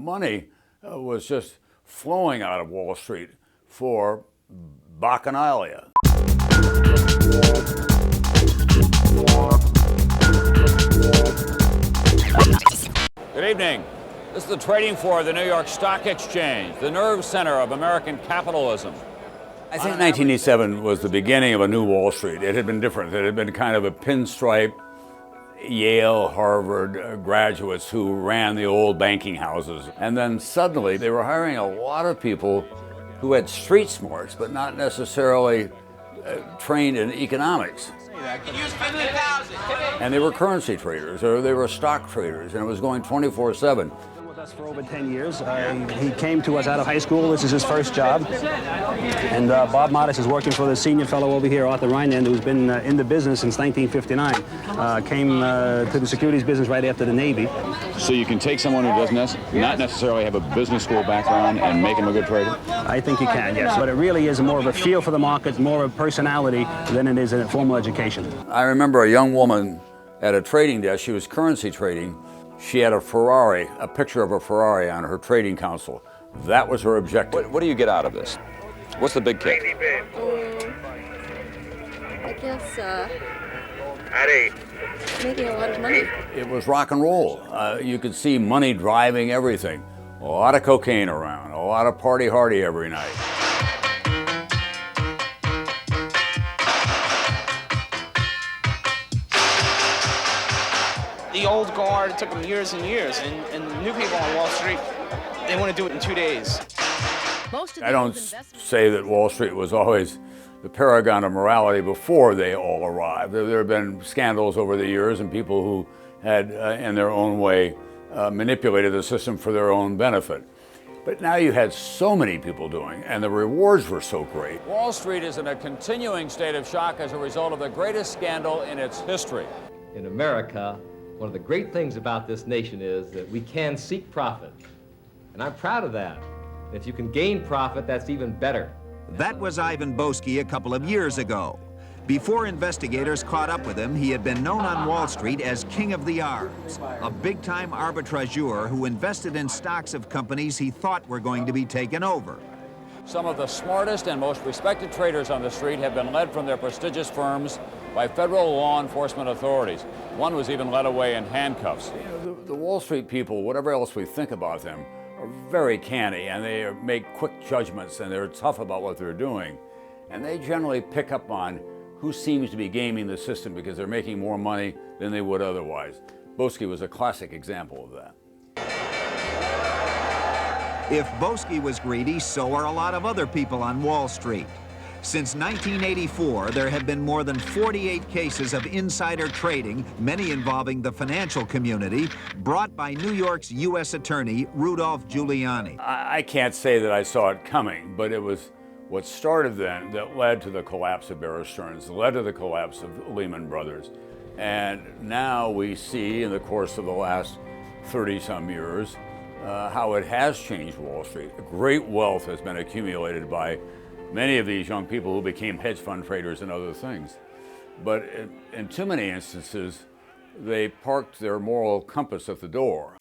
money was just flowing out of Wall Street for bacchanalia. Good evening. This is the trading floor of the New York Stock Exchange, the nerve center of American capitalism. I think 1987 was the beginning of a new Wall Street. It had been different. It had been kind of a pinstripe Yale, Harvard graduates who ran the old banking houses. And then suddenly they were hiring a lot of people who had street smarts, but not necessarily trained in economics. And they were currency traders, or they were stock traders, and it was going 24/7. For over 10 years. He came to us out of high school. This is his first job. And Bob Modis is working for the senior fellow over here, Arthur Reinand, who's been in the business since 1959. Came to the securities business right after the Navy. So you can take someone who doesn't not necessarily have a business school background and make him a good trader? I think you can, yes. But it really is more of a feel for the market, more of personality than it is a formal education. I remember a young woman at a trading desk. She was currency trading. She had a Ferrari, a picture of a Ferrari on her trading console. That was her objective. What do you get out of this? What's the big kick? I guess making a lot of money. It was rock and roll. You could see money driving everything. A lot of cocaine around, a lot of party hardy every night. The old guard, it took them years and years, and the new people on Wall Street, they want to do it in 2 days. I don't say that Wall Street was always the paragon of morality before they all arrived. There have been scandals over the years and people who had, in their own way, manipulated the system for their own benefit. But now you had so many people doing, and the rewards were so great. Wall Street is in a continuing state of shock as a result of the greatest scandal in its history. In America, one of the great things about this nation is that we can seek profit. And I'm proud of that. And if you can gain profit, that's even better. That was Ivan Boesky a couple of years ago. Before investigators caught up with him, he had been known on Wall Street as King of the Arbs, a big-time arbitrageur who invested in stocks of companies he thought were going to be taken over. Some of the smartest and most respected traders on the street have been led from their prestigious firms by federal law enforcement authorities. One was even led away in handcuffs. The Wall Street people, whatever else we think about them, are very canny, and they make quick judgments, and they're tough about what they're doing. And they generally pick up on who seems to be gaming the system because they're making more money than they would otherwise. Boesky was a classic example of that. If Boesky was greedy, so are a lot of other people on Wall Street. Since 1984, there have been more than 48 cases of insider trading, many involving the financial community, brought by New York's U.S. Attorney Rudolph Giuliani. I can't say that I saw it coming, but it was what started then that led to the collapse of Bear Stearns, led to the collapse of Lehman Brothers. And now we see, in the course of the last 30-some years, how it has changed Wall Street. Great wealth has been accumulated by many of these young people who became hedge fund traders and other things. But in too many instances, they parked their moral compass at the door